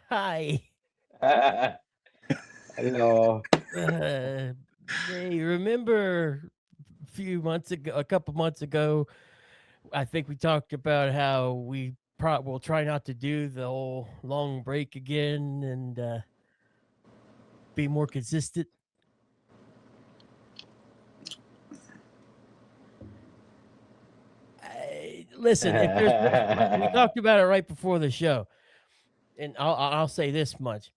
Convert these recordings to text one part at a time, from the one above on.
Hi. Hello. Uh, hey, remember a couple months ago, I think we talked about how will try not to do the whole long break again and be more consistent. Listen, if there's we talked about it right before the show, and I'll say this much: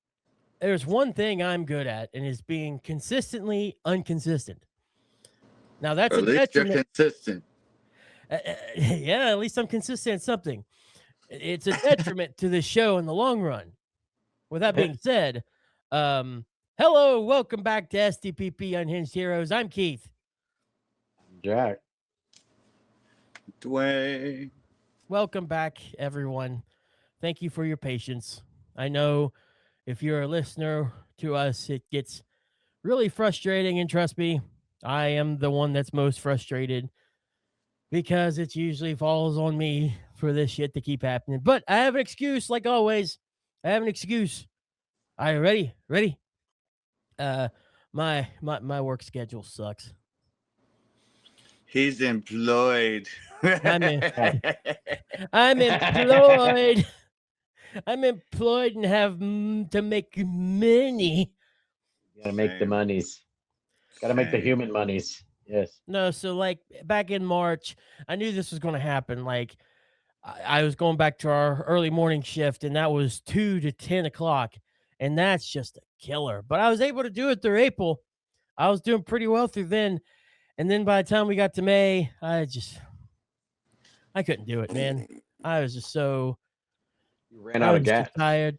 there's one thing I'm good at, and is being consistently inconsistent. Now Or that's at a least you're detriment. consistent. Yeah, at least I'm consistent at something. It's a detriment to the show in the long run. With that being said, um, hello, welcome back to STPP Unhinged Heroes. I'm Keith. Jack. Dwayne. Welcome back, everyone. Thank you for your patience. I know if you're a listener to us, it gets really frustrating, and trust me, I am the one that's most frustrated because it usually falls on me for this shit to keep happening. But I have an excuse, like always. I have an excuse. All right, ready? Ready? Uh, my work schedule sucks. He's employed. I'm in, Yeah. I'm employed. I'm employed and have to make money. Gotta make the Same. monies. Gotta make the Same. human monies. Yes. No, so like back in March, I knew this was going to happen. Like I was going back to our early morning shift, and that was 2 to 10 o'clock, and that's just a killer. But I was able to do it through April. I was doing pretty well through then, and then by the time we got to May, I couldn't do it, man. I was just so You ran I out was of just so gas. tired,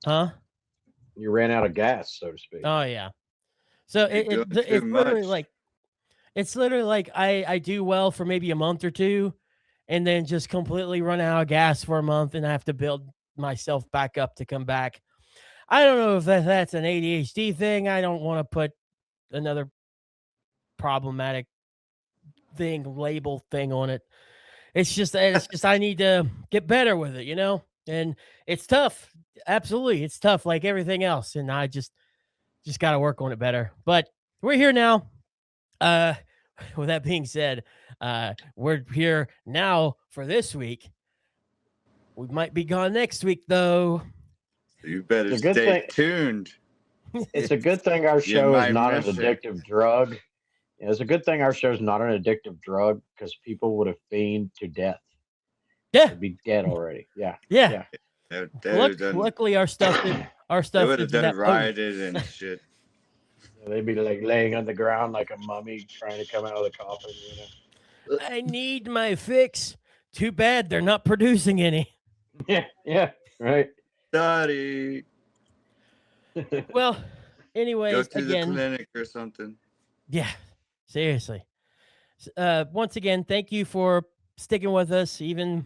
huh? You ran out of gas, so to speak. Oh yeah. So You're it, doing it too it's literally much. like I do well for maybe a month or two, and then just completely run out of gas for a month, and I have to build myself back up to come back. I don't know if that's an ADHD thing. I don't want to put another problematic label thing on it. It's just I need to get better with it, And it's tough. Absolutely, it's tough like everything else, and I just got to work on it better. But we're here now. Uh with that being said, we're here now for this week. We might be gone next week though. You It's better a good stay thing. tuned. It's a good thing our You show is might not an miss it. addictive drug. Yeah, it's a good thing our show is not an addictive drug because people would have fainted to death. Yeah, They'd be dead already. Yeah. yeah. Yeah. They would have done. Luckily, our They stuff would have isn't done that potent. rioted and shit. They'd be like laying on the ground like a mummy trying to come out of the coffin. I need my fix. Too bad they're not producing any. Yeah. Yeah. Right. Sorry. Well, Go anyways, to the again, clinic or something. yeah, seriously. Once again, thank you for sticking with us even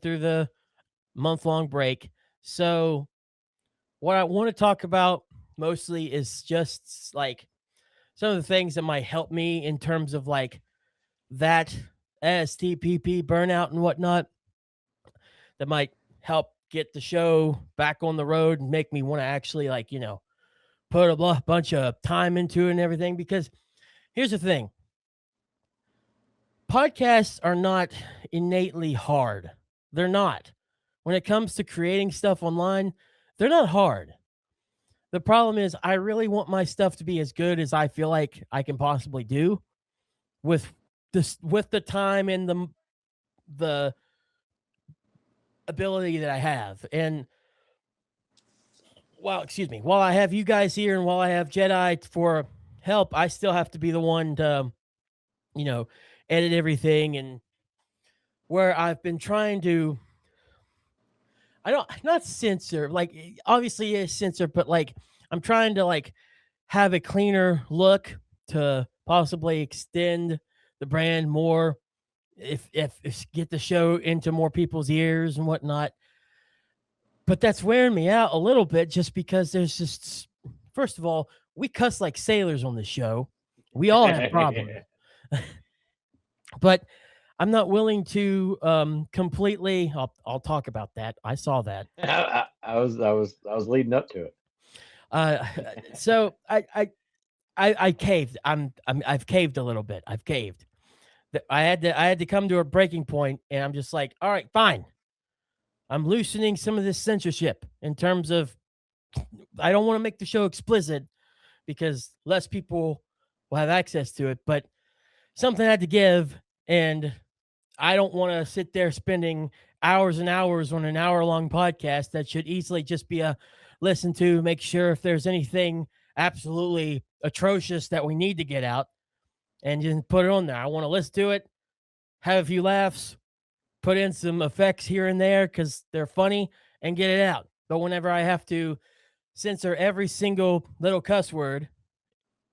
through the month-long break. So, what I want to talk about mostly is just like some of the things that might help me in terms of like that STPP burnout and whatnot that might help get the show back on the road and make me want to actually like, put a bunch of time into it and everything. Because here's the thing, podcasts are not innately hard. They're not. When it comes to creating stuff online, they're not hard. The problem is I really want my stuff to be as good as I feel like I can possibly do with the time and the ability that I have. And while I have you guys here and while I have Jedi for help, I still have to be the one to, you know, edit everything. And where I've been trying to, I don't, not censor, like, obviously it's censor, but like, I'm trying to, like, have a cleaner look to possibly extend the brand more, if get the show into more people's ears and whatnot. But that's wearing me out a little bit just because there's just, first of all, we cuss like sailors on the show. We all have problems. But I'm not willing to completely, I'll talk about that. I saw that. I was leading up to it. Uh, so I caved. I've caved a little bit. I've caved. I had to come to a breaking point, and I'm just like, all right, fine. I'm loosening some of this censorship in terms of I don't want to make the show explicit because less people will have access to it, but something had to give, and I don't want to sit there spending hours and hours on an hour-long podcast that should easily just be a listen to, make sure if there's anything absolutely atrocious that we need to get out and just put it on there. I want to listen to it, have a few laughs, put in some effects here and there because they're funny, and get it out. But whenever I have to censor every single little cuss word,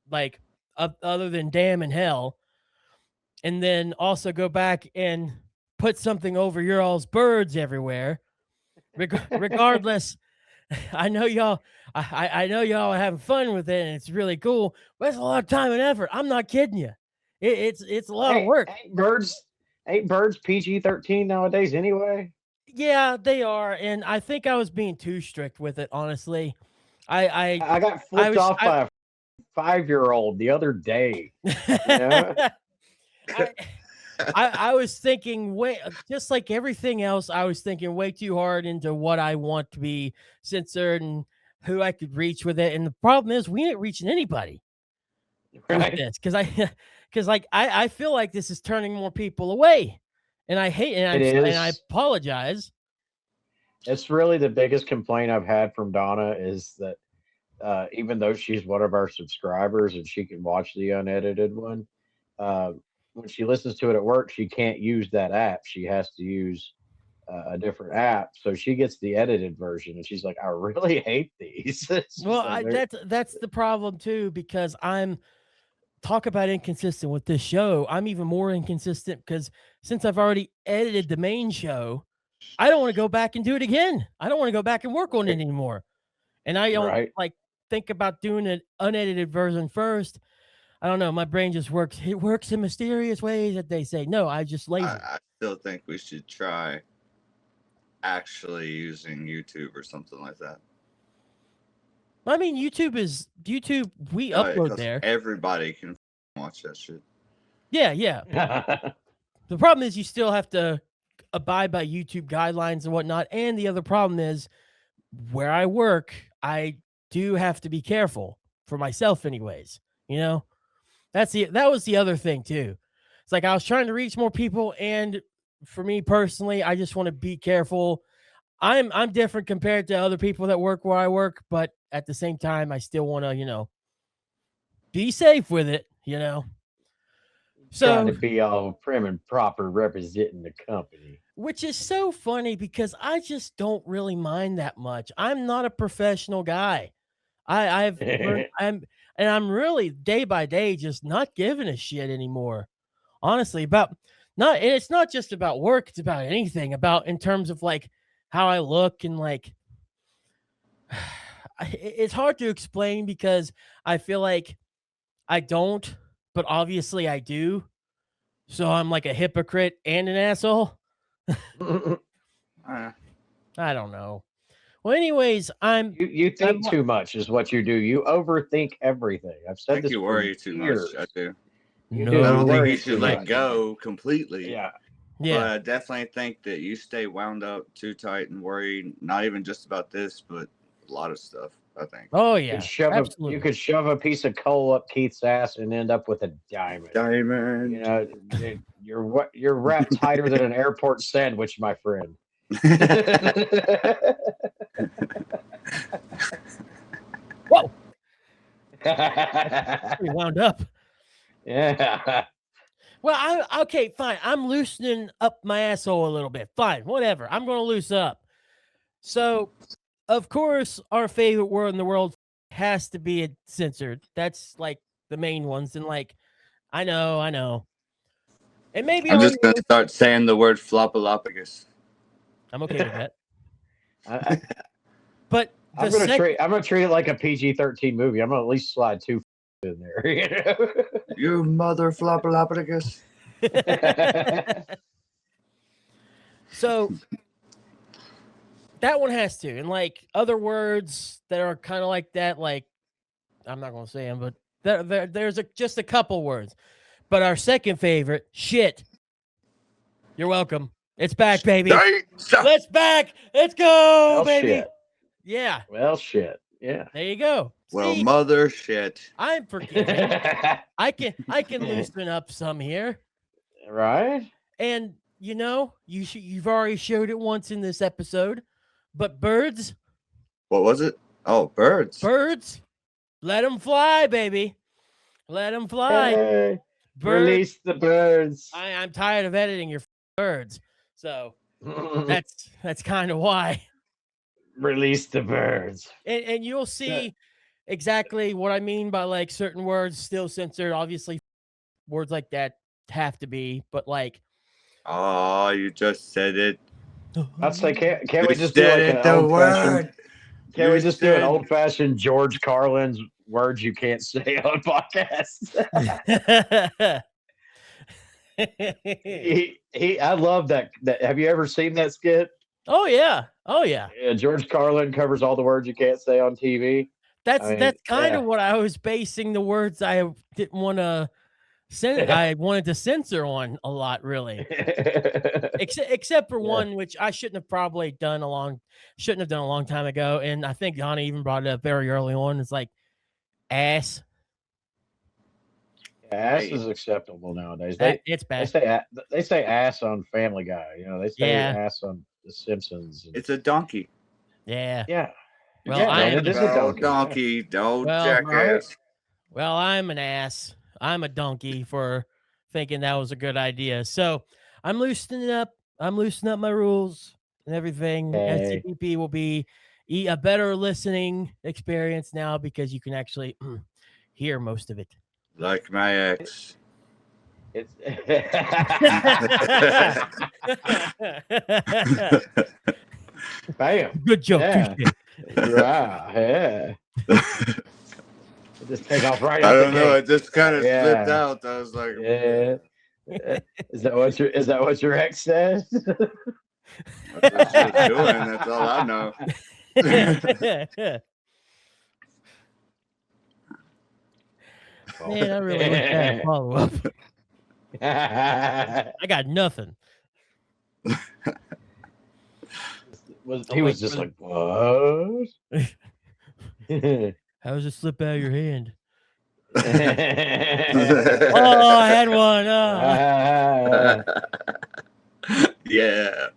like other than damn and hell, and then also go back and put something over your all's birds everywhere, regardless. I know y'all. I know y'all are having fun with it, and it's really cool. But it's a lot of time and effort. I'm not kidding you. It's a lot of Ain't, work. ain't birds PG-13 nowadays anyway? Yeah, they are, and I think I was being too strict with it. Honestly, I I got I flipped was off by a 5-year-old the other day. You know? I, I was thinking way just like everything else, I was thinking way too hard into what I want to be censored and who I could reach with it. And the problem is we ain't reaching anybody with Right? this because I because like I feel like this is turning more people away. And I hate It and I is. apologize. It's really the biggest complaint I've had from Donna is that even though she's one of our subscribers and she can watch the unedited one, uh, when she listens to it at work, she can't use that app. She has to use a different app. So she gets the edited version, and she's like, "I really hate these." It's Well, just like that's the problem too because I'm talk about inconsistent with this show. I'm even more inconsistent because since I've already edited the main show, I don't want to go back and do it again. I don't want to go back and work on it right, anymore. And I don't right. like think about doing an unedited version first. I don't know. My brain just works. It works in mysterious ways that they say. No, I just lazy. I still think we should try actually using YouTube or something like that. I mean, YouTube. We upload Because there. everybody can watch that shit. Yeah, yeah. The problem is you still have to abide by YouTube guidelines and whatnot. And the other problem is where I work, I do have to be careful for myself, anyways. You know, that was the other thing too. It's like I was trying to reach more people, and for me personally, I just want to be careful. I'm different compared to other people that work where I work, but at the same time, I still want to be safe with it. Trying to So be all prim and proper representing the company. which is so funny because I just don't really mind that much. I'm not a professional guy. I've learned I'm really day by day just not giving a shit anymore. Honestly, about not and it's not just about work, it's about anything, about in terms of like how I look and like it's hard to explain because I feel like I don't, but obviously I do. So I'm like a hypocrite and an asshole. Uh, I don't know. Well, anyways, you I'm think too much is what you do. You overthink everything. I've I said think this you for worry too much. I years. do. You I do. You don't think no. you worry should too let much. go completely. Yeah. Yeah. But I definitely think that you stay wound up too tight and worried, not even just about this, but a lot of stuff, I think. Oh You could yeah. you Absolutely. could shove a piece of coal up Keith's ass and end up with a diamond. You Diamond. know, you're wrapped tighter than an airport sandwich, my friend. Whoa. Pretty wound up. Yeah. Well, I okay, fine. I'm loosening up my asshole a little bit. Fine, whatever. I'm gonna loosen up. So, of course, our favorite word in the world has to be censored. That's like the main ones, and like I know, and maybe I'm ours just going to is. start saying the word floppalopagus. I'm okay with that. I, But I'm the gonna second, treat it like a PG-13 movie. I'm gonna at least slide two in there. You mother floppalopagus. so That one has to. And like other words that are kind of like that, like I'm not gonna say them, but there's just a couple words. But our second favorite, shit. You're welcome. It's back, baby. Let's back. Let's go, Well, baby. shit. Yeah. Well, shit. Yeah. There you go. Well, See, mother shit. I'm forgiving. I can loosen up some here. Right? And you know, you've already showed it once in this episode, but birds, What was it? Oh, birds. let them fly, baby. Let them fly. Hey, Birds. release the birds. I'm tired of editing your birds. So that's kind of why. Release the birds. And you'll see exactly what I mean by like certain words still censored. Obviously, words like that have to be, but like, Oh, you just said it. I'd say, can't You we just do said like it, an the old fashioned? word. Can't we You just do an said- old fashioned George Carlin's words you can't say on podcasts? I love that. Have you ever seen that skit? Oh yeah. Yeah, George Carlin covers all the words you can't say on TV. That's kind yeah. of what I was basing the words I didn't want to I wanted to censor on a lot, really. Except for one which I shouldn't have done a long time ago, and I think Donna even brought it up very early on. It's like ass. Ass is acceptable nowadays. It's bad. They say ass on Family Guy. You know, they say Yeah. ass on The Simpsons. It's a donkey. Yeah. Yeah. Well, Yeah, I man, am it is a a donkey. Donkey, don't Well, jackass. Well, I'm an ass. I'm a donkey for thinking that was a good idea. So I'm loosening up. I'm loosening up my rules and everything. Okay. SCPP will be a better listening experience now because you can actually hear most of it. Like my ex. It's bam. Good joke. Yeah. touche. Wow. Yeah. Just take off right. I out the don't know. gate. It just kind of Yeah. slipped out. I was like, Yeah. Is that what your ex said? That's what she's doing. That's all I know. Man, I really wish I had a follow up. I got nothing. He was just like, what? How does it slip out of your hand? Oh, Oh, I had one. Yeah.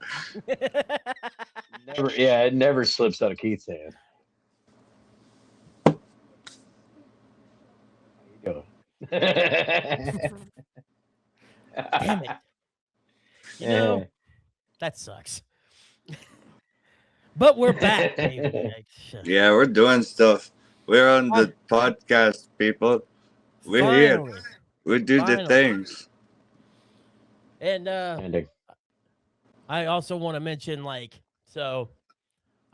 it never slips out of Keith's hand. There you go. Damn it. You know, that sucks. But we're back, baby. Yeah, we're doing stuff. We're on the podcast, people. We're here. Finally. We do the things. And I also want to mention, like, so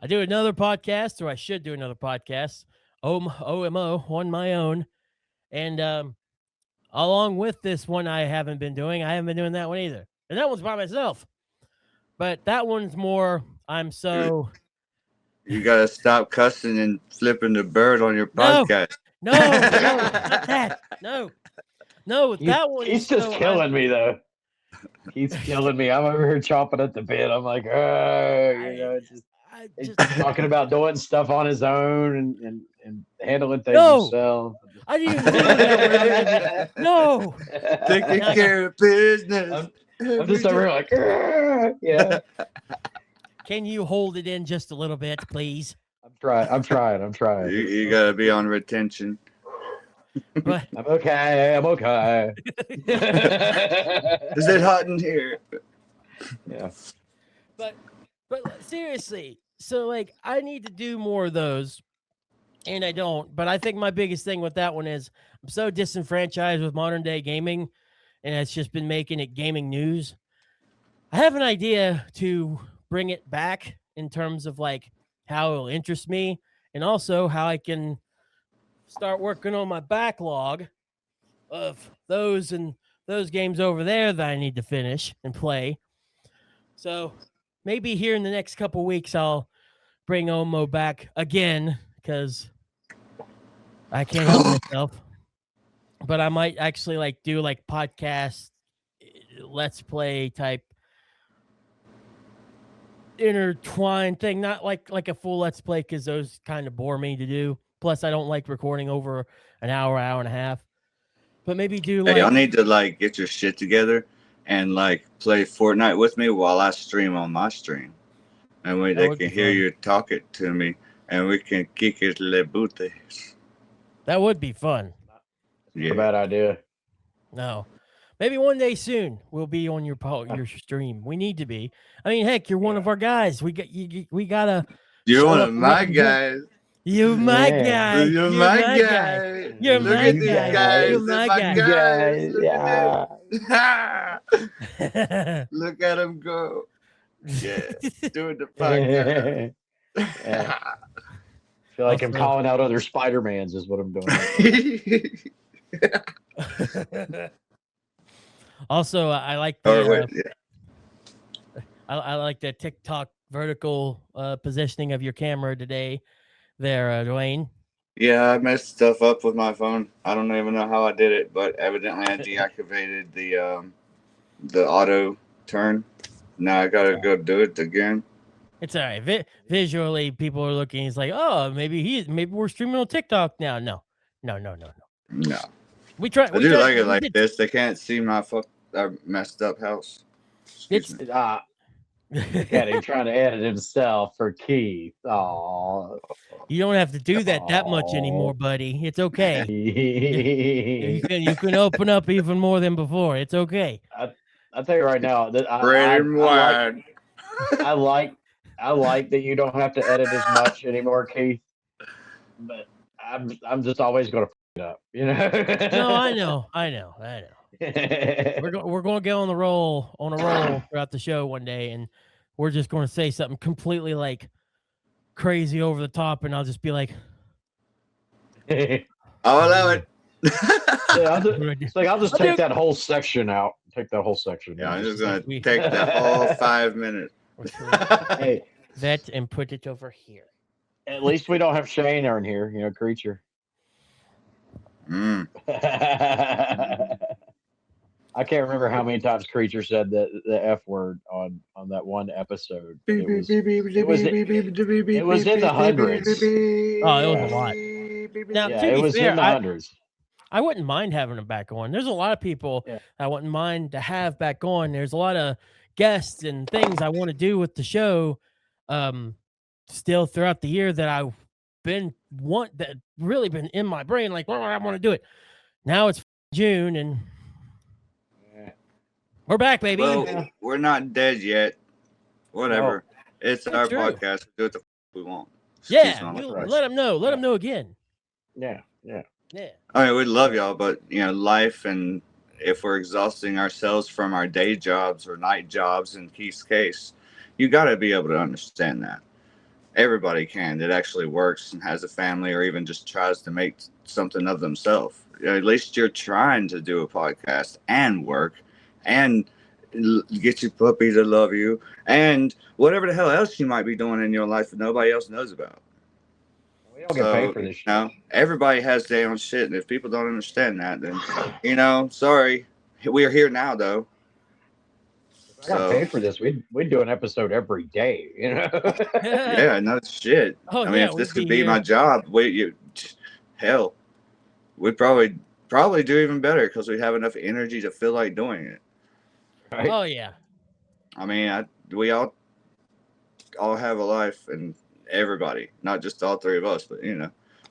I do another podcast, or I should do another podcast, OMO, on my own. And along with this one I haven't been doing that one either. And that one's by myself. But that one's more, I'm so... You got to stop cussing and flipping the bird on your podcast. No, not that. No, that one. He's just killing me, though. He's killing me. I'm over here chomping at the bit. I'm like, just talking about doing stuff on his own and handling things himself. I didn't even do that. No. Taking care of business. I'm just over here like, yeah. Can you hold it in just a little bit, please? I'm trying. You got to be on retention. But I'm okay. Is it hot in here? Yeah. But seriously, so like I need to do more of those, and I don't. But I think my biggest thing with that one is I'm so disenfranchised with modern day gaming, and it's just been making it gaming news. I have an idea to bring it back in terms of like how it'll interest me, and also how I can start working on my backlog of those games over there that I need to finish and play. So maybe here in the next couple weeks, I'll bring Omo back again because I can't help myself. But I might actually like do like podcast, let's play type intertwined thing, not like a full let's play because those kind of bore me to do. Plus, I don't like recording over an hour, hour and a half. But maybe do Hey, y'all like need to like get your shit together and like play Fortnite with me while I stream on my stream, and that they would be can hear fun. you talking to me, and we can kick it le booties. That would be fun. Not a Yeah. bad idea. No, maybe one day soon we'll be on your stream. We need to be. I mean, heck, you're one Yeah. of our guys. We gotta You're show one up of and my represent. guys. You my Yeah. guy. You're You're my my guy. guy. You're Look my at these guy. guys. You're They're my my guy. You guys. guys, Look at yeah. them. Look at them go. Yeah. Doing the podcast. Yeah. I feel like I'm Also- calling out other Spider-Mans is what I'm doing. Also, I like Or the wait, yeah. I like the TikTok vertical positioning of your camera today, there, Dwayne. Yeah, I messed stuff up with my phone. I don't even know how I did it, but evidently I deactivated the auto turn. Now I gotta go do it again. It's all right. Visually, people are looking. He's like, oh, maybe we're streaming on TikTok now. No. No, We try. I We do tried. like it We like did. this. They can't see my messed up house. Excuse It's me. Yeah, he's trying to edit himself for Keith. Oh, you don't have to do that much anymore, buddy. It's okay. You can open up even more than before. It's okay. I'll tell you right now that Spread him wide. I like that you don't have to edit as much anymore, Keith. But I'm just always going to it up, you know. No, I know. We're going to get on a roll throughout the show one day, and we're just going to say something completely like crazy over the top, and I'll just be like, I'll allow it. Yeah, I'll just I'll take do- that whole section out. Take that whole section. Yeah, out. I'm just gonna We- take the whole 5 minutes. Hey, that and put it over here. at least we don't have Shane on here, you know, creature. Mm. I can't remember how many times Creature said the F word on that one episode. It was in the hundreds. Oh, it was a lot. Now, Yeah, to it be was fair, in the hundreds. I wouldn't mind having him back on. There's a lot of people Yeah. I wouldn't mind to have back on. There's a lot of guests and things I want to do with the show still throughout the year that I've that really been in my brain, like, well, I want to do it. Now it's June and Yeah. we're back, baby. Well, we're not dead yet. Whatever. It's That's our true. podcast. We do what the we want. Yeah, Excuse my language. let them know. Let them know again. Yeah. Yeah. I mean, we love y'all, but life, and if we're exhausting ourselves from our day jobs or night jobs, in Keith's case, you got to be able to understand that. Everybody can that actually works and has a family, or even just tries to make something of themselves. At least you're trying to do a podcast and work and get your puppy to love you and whatever the hell else you might be doing in your life that nobody else knows about. We don't get paid for this shit. No, everybody has their own shit, and if people don't understand that, then sorry. We're here now, though. If I got paid for this, we'd do an episode every day, you know. Yeah, no shit. Oh, I mean, yeah, if this we'd could be be my here. job, hell, we'd probably do even better because we have enough energy to feel like doing it. Right? Oh yeah. I mean, we all have a life, and everybody, not just all three of us, but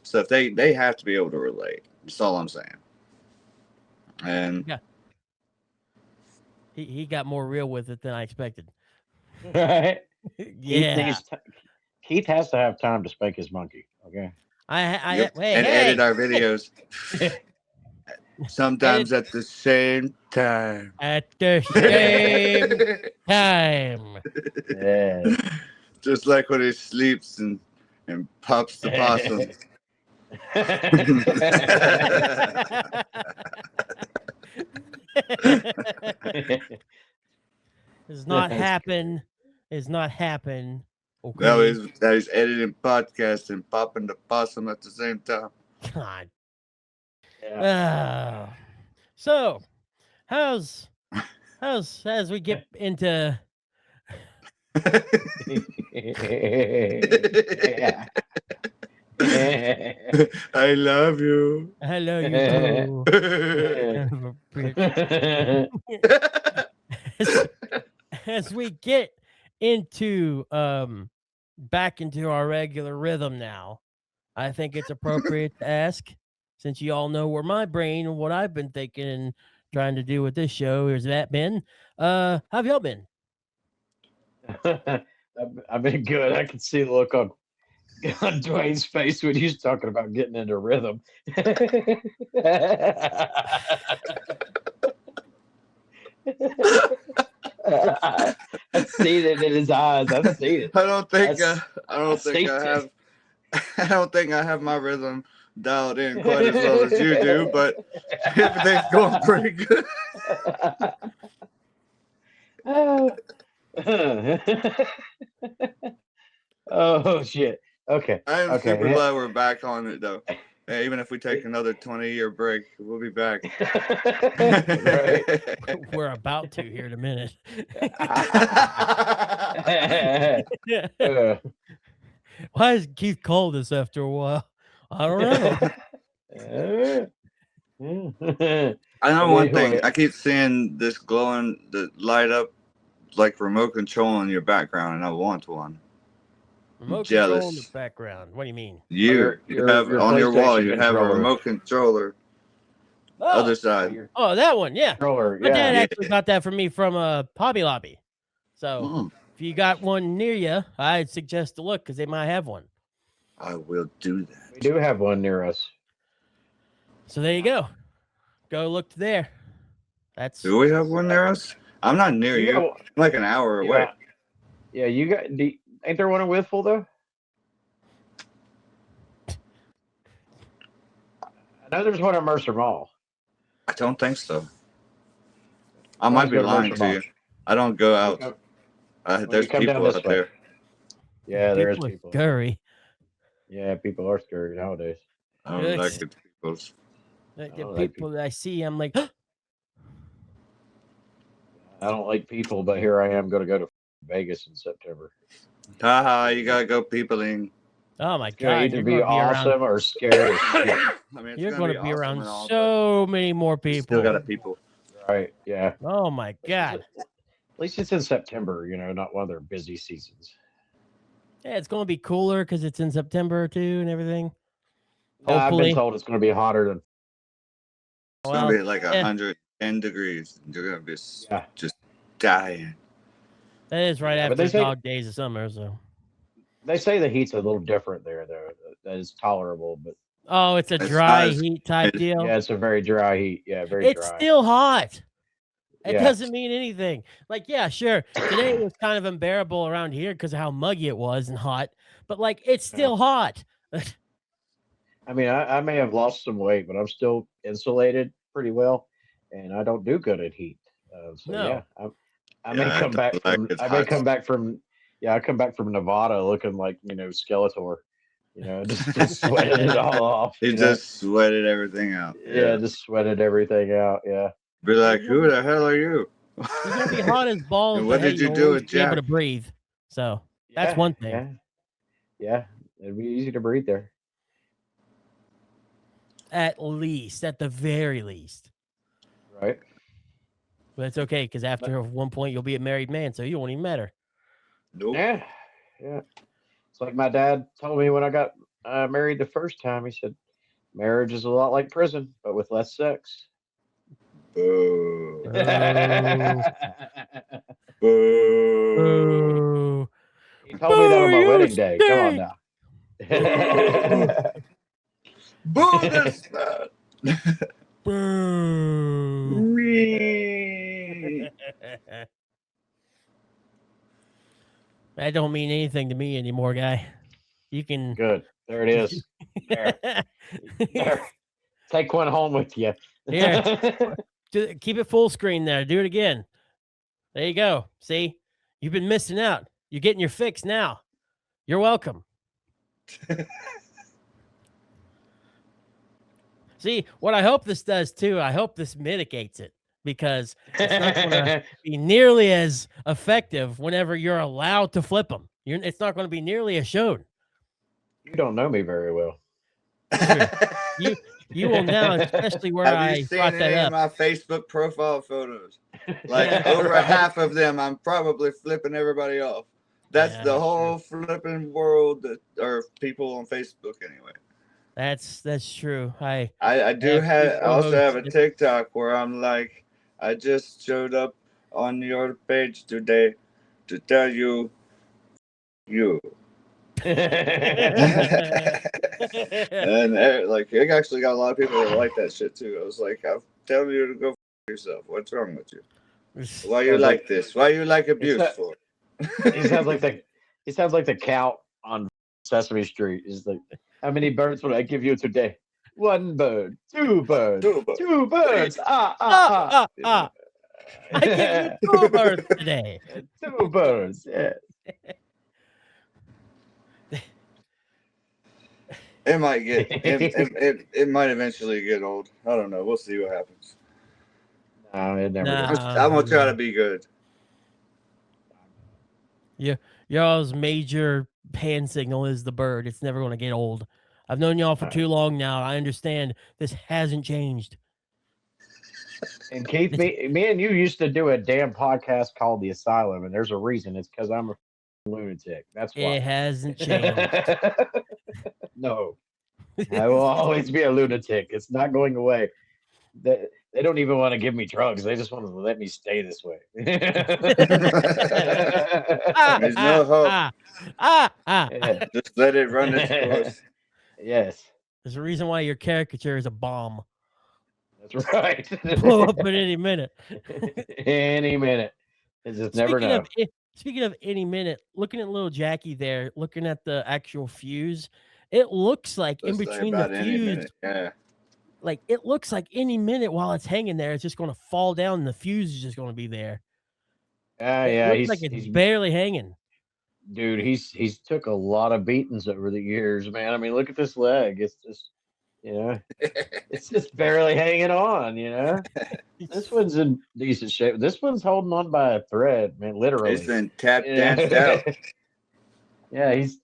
so if they have to be able to relate. That's all I'm saying. And Yeah. He got more real with it than I expected. Right? Yeah. Keith has to have time to spank his monkey. Okay. Yep, Hey, and hey. edit our videos. Sometimes at the same time. At the same time. Yeah. Just like when he sleeps and pops the possum. Does not happen. Is not happen. That queen. was that he's editing podcast and popping the possum at the same time. God. Yeah. So, how's as we get into Yeah. I love you. hello you too. Son of a bitch. as, as we get into back into our regular rhythm now, I think it's appropriate to ask, since you all know where my brain and what I've been thinking and trying to do with this show has that been. How have y'all been? I've been good. I can see the look on Dwayne's face when he's talking about getting into rhythm. I've seen it in his eyes. I've seen it. I don't think That's- I don't think I seen have I don't think I have my rhythm dialed in quite as well as you do, but everything's going pretty good. Oh shit. Okay. I am Okay. super glad we're back on it though. Hey, even if we take another 20-year break, we'll be back. Right. We're about to here in a minute. Uh, Why is Keith called us after a while? I don't know. I know one Anyway. thing. I keep seeing this glowing, the light up like remote control in your background, and I want one. Remote jealous. control in the background. What do you mean? You have on your wall. PlayStation You have a controller. remote controller. Oh, Other side. Your oh, that one. Yeah. controller. My dad Yeah. actually got that for me from Hobby Lobby. So Mm, if you got one near you, I'd suggest to look because they might have one. I will do that. We do have one near us. So there you go. Go look there. That's Do we have one near us? I'm not near you. got I'm one- like an hour away. Yeah, you got. Ain't there one in Whitful though? I know there's one at Mercer Mall. I don't think so. I might be go to lying Mercer to you. I don't go out. you There's come down people this out way. there. Yeah, there's are people. scurry. Yeah, people are scary nowadays. I don't Yes. like it. People's. The don't like people that I see, I'm like, I don't like people, but here I am going to go to Vegas in September. Haha, you gotta go peopling. oh my It's going to god, either you're be going to be awesome around. or scary as shit. I mean, it's You're gonna going to be awesome around and all, so many more but you people. still gotta people. Right? Yeah. Oh my god. At least it's in September. Not one of their busy seasons. Yeah, it's going to be cooler because it's in September too and everything. No, I've Hopefully. been told it's going to be hotter than. It's Well, gonna be like yeah. 110 degrees. You're gonna be Yeah. just dying. That is right Yeah, but after they the say- dog days of summer. So, They say the heat's a little different there, though. That is tolerable, but oh, it's a It's dry not as- heat type deal. yeah, it's a very dry heat. Yeah, very It's dry. still hot. It Yeah. doesn't mean anything. Like, yeah, sure. Today was kind of unbearable around here because of how muggy it was and hot, but like, it's still hot. I mean, I may have lost some weight, but I'm still insulated pretty well, and I don't do good at heat. So No. yeah, I may Yeah, I come don't back like from. it's I may hot. come back from. Yeah, I come back from Nevada looking like Skeletor. Just sweated it all off. He just sweated everything out. yeah, just sweated everything out. Yeah. Be like, who the hell are you? You're gonna be hot as balls. And but what hey, did you you'll do always with be able Jack? to breathe. So that's Yeah, one thing. Yeah, it'd be easy to breathe there. At least, at the very least. Right. But it's okay because after one point you'll be a married man, so you won't even matter. Nope. Yeah. Yeah. It's like my dad told me when I got married the first time. He said, "Marriage is a lot like prison, but with less sex." Boo. Oh. Boo. Ooh. He told me that on my Boo, wedding you day. Come on stink. now. Boo this bad. Boo. Wee. That don't mean anything to me anymore, guy. You can Good. There it is. There. There. Take one home with you. Here. Keep it full screen there. Do it again. There you go. See, you've been missing out. You're getting your fix now. You're welcome. See, what I hope this does too, I hope this mitigates it because it's not going to be nearly as effective whenever you're allowed to flip them. It's not going to be nearly as shown. You don't know me very well. True. You will now, especially where Have I you seen brought that any of up. my Facebook profile photos? Like Yeah. over Right. half of them, I'm probably flipping everybody off. That's Yeah, the that's whole flipping world that are people on Facebook anyway. That's true. I do have two have I also have a co-hosts. TikTok where I'm like, I just showed up on your page today to tell you. And like, it actually got a lot of people that like that shit too. I was like, I'm telling you to go yourself. What's wrong with you? Why you Sounds like like this? Why you like it's abuse a, for? he sounds like the count on Sesame Street. Is like, how many birds will I give you today? One bird, two birds, two birds. Ah Ah, ah ah, ah. ah. I give you 2 birds today. Two birds. Yeah. It might get it might eventually get old. I don't know. We'll see what happens. No, it never Nah. does. I'm gonna try to be good. Y'all's major hand signal is the bird. It's never going to get old. I've known y'all for too long now. I understand this hasn't changed. And Keith, me and you used to do a damn podcast called The Asylum, and there's a reason. It's because I'm a lunatic. That's why. It hasn't changed. No, I will always be a lunatic. It's not going away. They don't even want to give me drugs. They just want to let me stay this way. There's no hope. Yeah. Just let it run its course. Yes, There's a reason why your caricature is a bomb. that's right. Blow up at any minute. Any minute. You just never Speaking know. of speaking of any minute, looking at little Jackie there, looking at the actual fuse, it looks like in Let's say between the about any fuse, minute. Yeah. like it looks like any minute while it's hanging there, it's just going to fall down and the fuse is just going to be there. It Yeah, looks like it's barely hanging. dude, he's took a lot of beatings over the years, man. I mean, look at this leg. It's just, it's just barely hanging on, This one's in decent shape. This one's holding on by a thread, man, literally. It's been tap danced out. Yeah, his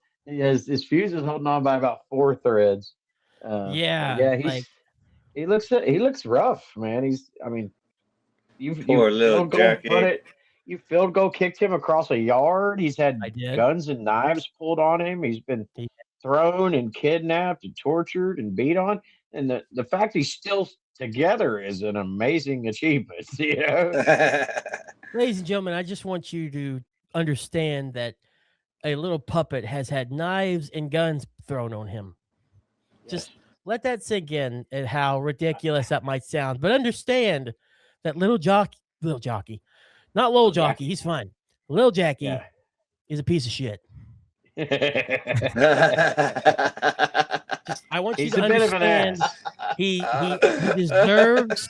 fuse is holding on by about 4 threads. Yeah, he looks rough, man. I mean, you Poor little field goal Jackie. you field goal kicked him across a yard. He's had I did. guns and knives pulled on him. He's been Yeah. thrown and kidnapped and tortured and beat on. And the fact he's still together is an amazing achievement. Ladies and gentlemen, I just want you to understand that a little puppet has had knives and guns thrown on him. Just let that sink in at how ridiculous that might sound. But understand that little jockey, not little jockey, he's fine. Little Jackie is a piece of shit. I want you He's to a bit of an understand ass. he deserves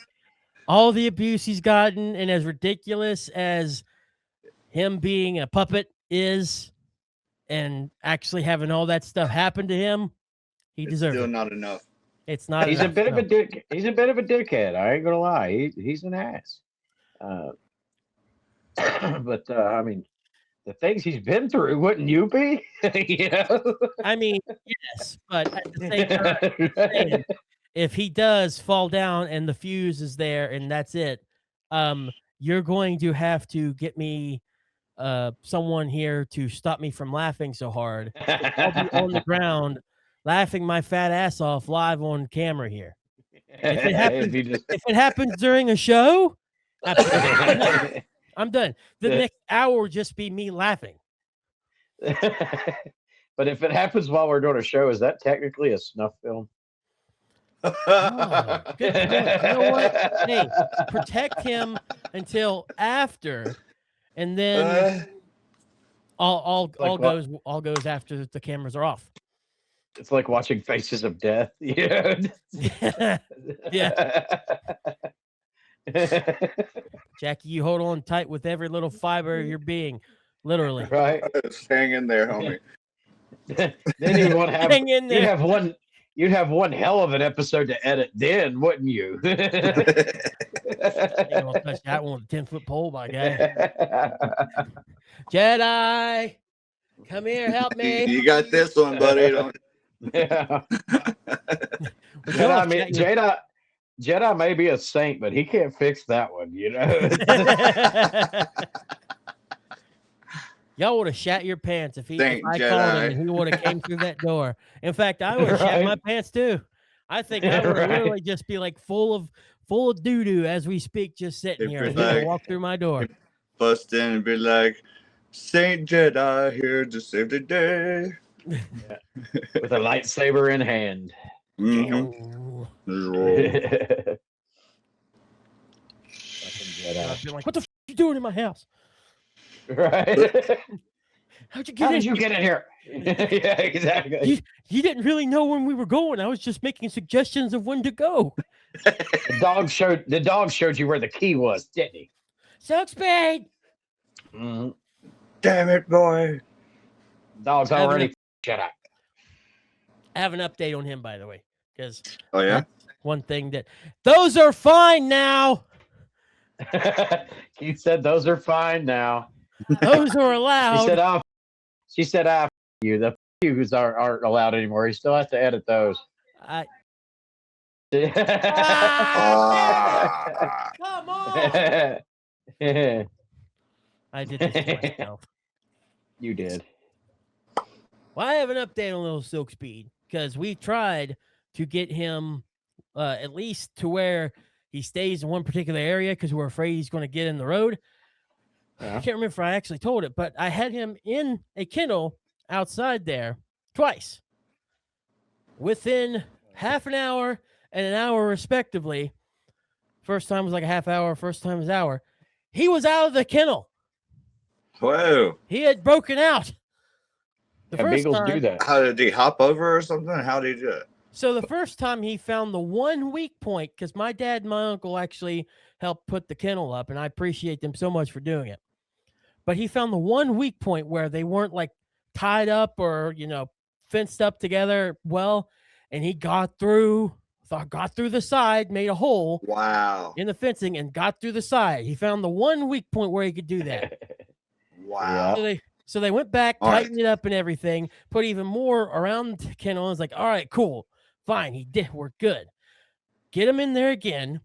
all the abuse he's gotten, and as ridiculous as him being a puppet is, and actually having all that stuff happen to him, he deserves Still it. not enough. It's not. He's enough, a bit of no. a dick. He's a bit of a dickhead. I ain't gonna lie. He's an ass. But I mean, the things he's been through, wouldn't you be? I mean, yes, but at the same time, saying, if he does fall down and the fuse is there and that's it, you're going to have to get me someone here to stop me from laughing so hard. I'll be on the ground laughing my fat ass off live on camera here. If it happens during a show, absolutely. I'm done. The next hour will just be me laughing. But if it happens while we're doing a show, is that technically a snuff film? Oh, good point. You know what? Hey, protect him until after, and then all goes after the cameras are off. It's like watching Faces of Death. Yeah. Yeah. Jackie, you hold on tight with every little fiber of your being, literally. Right. Just hang in there, homie. Then you'd want to have Hang in there. you'd have one hell of an episode to edit then, wouldn't you? Ain't gonna touch that one with a 10-foot pole, by God. Jedi, come here, help me. You got this one, buddy. Don't... Yeah. Would But you I all mean, shut your- Jedi may be a saint, but he can't fix that one, you know. Y'all would have shat your pants if I Saint called him Jedi. and he would have came through that door. In fact, I would have shat my Right. pants too. I think I would Right. literally just be like full of doo doo as we speak, just sitting If here. you're And he would like- walk through my door. Bust in and be like, Saint Jedi here to save the day. With a lightsaber in hand. Ooh. Fucking I'd Jedi. be like, what the f you doing in my house? Right? How'd you get How in? did you get in here? Yeah, exactly. You didn't really know when we were going. I was just making suggestions of when to go. The dog showed you where the key was, didn't he? Silk Spade. Mhm. Damn it, boy. Dog's Having already Jedi. I have an update on him, by the way, because Oh, yeah? that's one thing that those are fine now. Keith said those are fine now. Those are allowed. She said, you. The yous aren't allowed anymore. He still has to edit those. I, Ah. come on. I did this to myself. You did. Well, I have an update on little Silk Speed because we tried to get him at least to where he stays in one particular area because we're afraid he's going to get in the road. I Yeah. can't remember if I actually told it, but I had him in a kennel outside there twice within half an hour and an hour, respectively. First time was like a half hour, first time was an hour. He was out of the kennel. Whoa. He had broken out. The And first beagles time, do that. How did he hop over or something? How did he do it? So the first time he found the one weak point, because my dad and my uncle actually helped put the kennel up, and I appreciate them so much for doing it. But he found the one weak point where they weren't like tied up or, fenced up together well, and he got through the side, made a hole Wow. in the fencing and got through the side. He found the one weak point where he could do that. Wow. So they went back, All right. tightened it up and everything, put even more around the kennel. And was like, all right, cool, fine. He did. We're good. Get him in there again.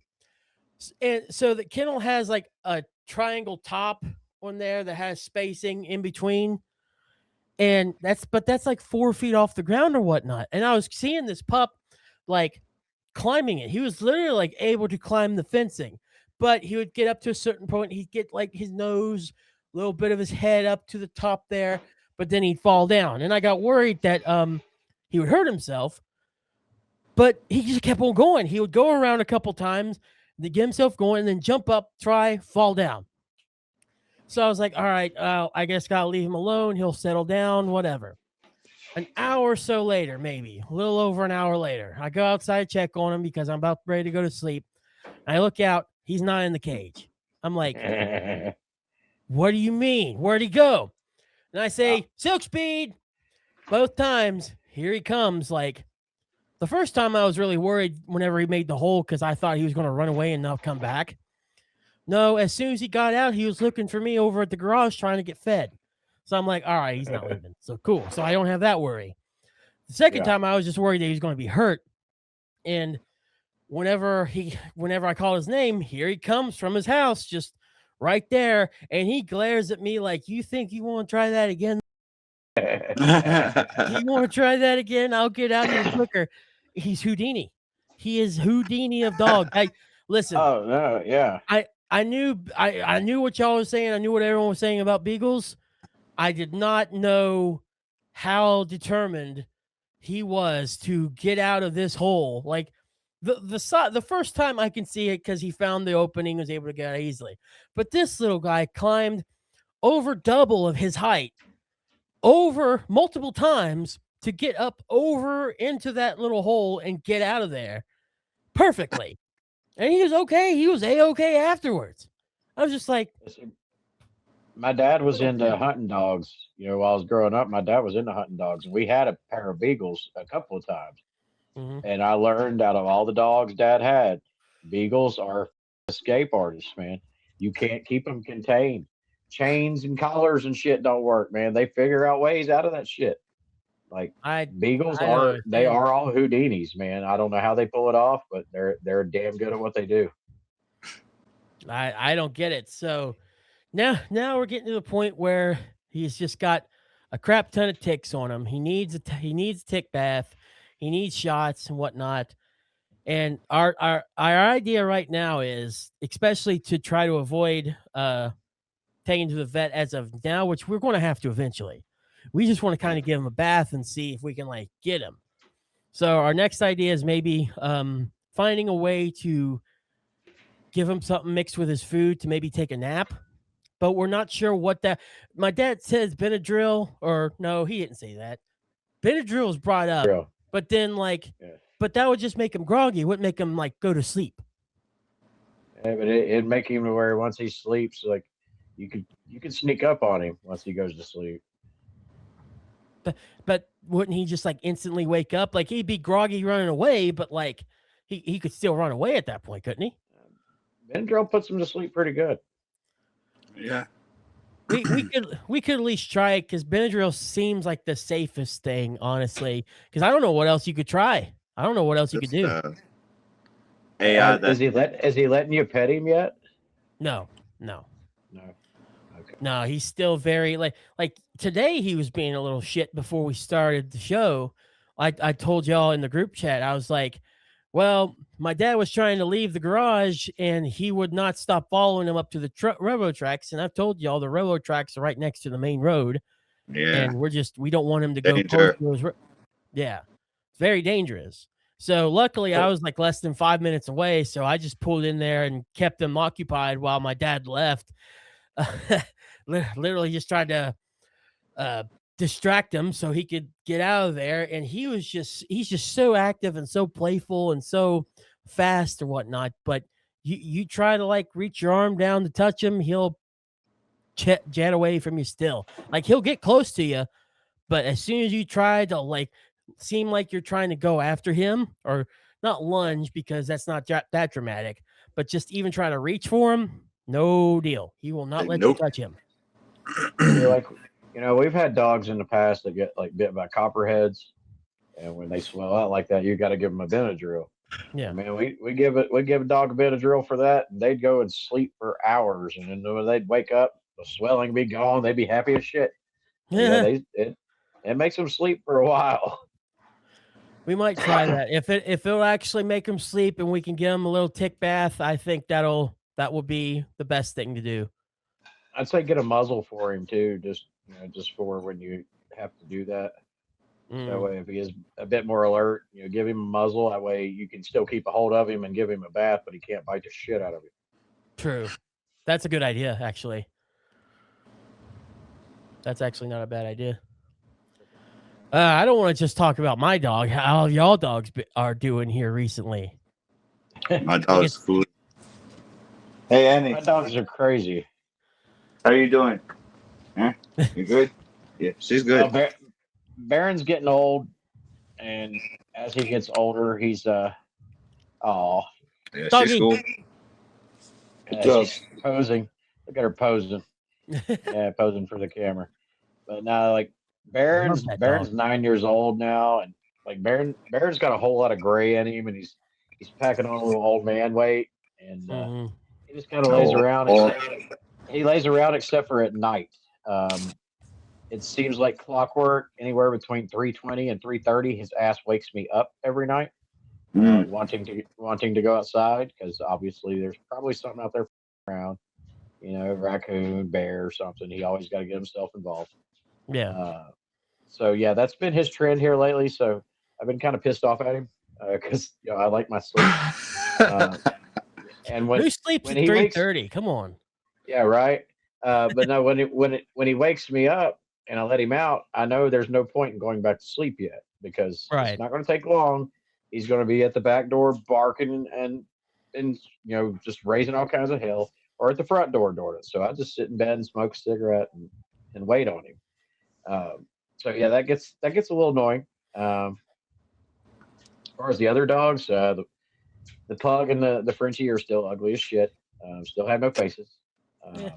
And so the kennel has like a triangle top on there that has spacing in between. And that's like 4 feet off the ground or whatnot. And I was seeing this pup like climbing it. He was literally like able to climb the fencing, but he would get up to a certain point. He'd get like his nose, a little bit of his head up to the top there, but then he'd fall down. And I got worried that he would hurt himself, but he just kept on going. He would go around a couple times to get himself going and then jump up, try, fall down. So I was like, all right, I guess gotta leave him alone. He'll settle down, whatever. An hour or so later, maybe a little over an hour later, I go outside, check on him because I'm about ready to go to sleep. I look out, he's not in the cage. I'm like, what do you mean? Where'd he go? And I say, Silk Speed. Both times, here he comes. Like the first time I was really worried whenever he made the hole because I thought he was going to run away and not come back. No, as soon as he got out, he was looking for me over at the garage trying to get fed. So I'm like, all right, he's not leaving. So cool. So I don't have that worry. The second time I was just worried that he was going to be hurt. And whenever I call his name, here he comes from his house, just right there. And he glares at me like, you think you want to try that again? You want to try that again? I'll get out of your quicker. He's Houdini. He is Houdini of dog. Listen. Oh no, yeah. I knew what y'all was saying. I knew what everyone was saying about beagles. I did not know how determined he was to get out of this hole. Like the first time I can see it because he found the opening, was able to get out easily. But this little guy climbed over double of his height over multiple times to get up over into that little hole and get out of there perfectly. And he was okay. He was A-okay afterwards. I was just like, my dad was into hunting dogs. While I was growing up, my dad was into hunting dogs, and we had a pair of beagles a couple of times. Hmm. And I learned out of all the dogs dad had, beagles are escape artists, man. You can't keep them contained. Chains and collars and shit don't work, man. They figure out ways out of that shit. Like I beagles I don't they understand. are all Houdinis, man. I don't know how they pull it off, but they're damn good at what they do. I don't get it. So now we're getting to the point where he's just got a crap ton of ticks on him. He needs a tick bath. He needs shots and whatnot. And our idea right now is, especially to try to avoid taking to the vet as of now, which we're going to have to eventually. We just want to kind of give him a bath and see if we can like get him. So our next idea is maybe finding a way to give him something mixed with his food to maybe take a nap. But we're not sure what that. My dad says Benadryl, or no, he didn't say that. Benadryl was brought up, Real. but then like, Yeah. but that would just make him groggy. It wouldn't make him like go to sleep. Yeah, but it'd make him to where once he sleeps, like you could sneak up on him once he goes to sleep. But wouldn't he just like instantly wake up? Like he'd be groggy running away, but like he could still run away at that point, couldn't he? Benadryl puts him to sleep pretty good. Yeah. We could at least try it because Benadryl seems like the safest thing, honestly. Because I don't know what else you could try. I don't know what else you could Just do. AI Is that he letting you pet him yet? No, no, No. Okay. no. He's still very like today. He was being a little shit before we started the show. I told y'all in the group chat. I was like, well, my dad was trying to leave the garage and he would not stop following him up to the railroad tracks. And I've told y'all the railroad tracks are right next to the main road. yeah And we don't want him to go close danger. to those. Yeah, it's very dangerous. So luckily, I was like less than 5 minutes away. So I just pulled in there and kept them occupied while my dad left. Literally just tried to uh, distract him so he could get out of there. And he's just so active and so playful and so fast or whatnot. But you try to like reach your arm down to touch him, he'll jet away from you still. Like he'll get close to you, but as soon as you try to like seem like you're trying to go after him or not lunge because that's not that dramatic, but just even try to reach for him, no deal. He will not Like, let you nope. touch him. See, like we've had dogs in the past that get like bit by copperheads, and when they swell out like that, you got to give them a Benadryl. Yeah. And man, we give a dog a Benadryl for that, and they'd go and sleep for hours, and then when they'd wake up, the swelling be gone, they'd be happy as shit. But yeah, Yeah. it makes them sleep for a while. We might try that. If it'll actually make him sleep and we can get him a little tick bath, I think that will be the best thing to do. I'd say get a muzzle for him too, just for when you have to do that. That Mm, way, if he is a bit more alert, give him a muzzle. That way, you can still keep a hold of him and give him a bath, but he can't bite the shit out of you. true. That's a good idea, actually. That's actually not a bad idea. I don't want to just talk about my dog. How y'all dogs are doing here recently? My Like dog's it's cool. Hey Annie, My dogs are crazy. how you doing? Huh? You good? Yeah, she's good. Baron's getting old, and as he gets older, he's oh, Yeah, she's doggy. cool. she's posing. Look at her posing. Yeah, posing for the camera. But now, like I love that Baron's dog. 9 years old now, and like Baron's got a whole lot of gray in him, and he's packing on a little old man weight, and Hmm. he just kind of lays Oh, around. oh, He lays around except for at night. Um, it seems like clockwork. Anywhere between 3:20 and 3:30, his ass wakes me up every night, mm, wanting to go outside because obviously there's probably something out there around. Raccoon, bear, or something. He always got to get himself involved. Yeah. So yeah, that's been his trend here lately. So I've been kind of pissed off at him because I like my sleep. And Who sleeps when at he wakes, 3:30? Come on. yeah, right. But no, when he wakes me up and I let him out, I know there's no point in going back to sleep yet because it's Right. not going to take long. He's going to be at the back door barking and just raising all kinds of hell. or at the front door doing it. So I just sit in bed and smoke a cigarette and wait on him. So yeah, that gets a little annoying. As far as the other dogs, the pug and the Frenchie are still ugly as shit. Still have no faces. Yeah.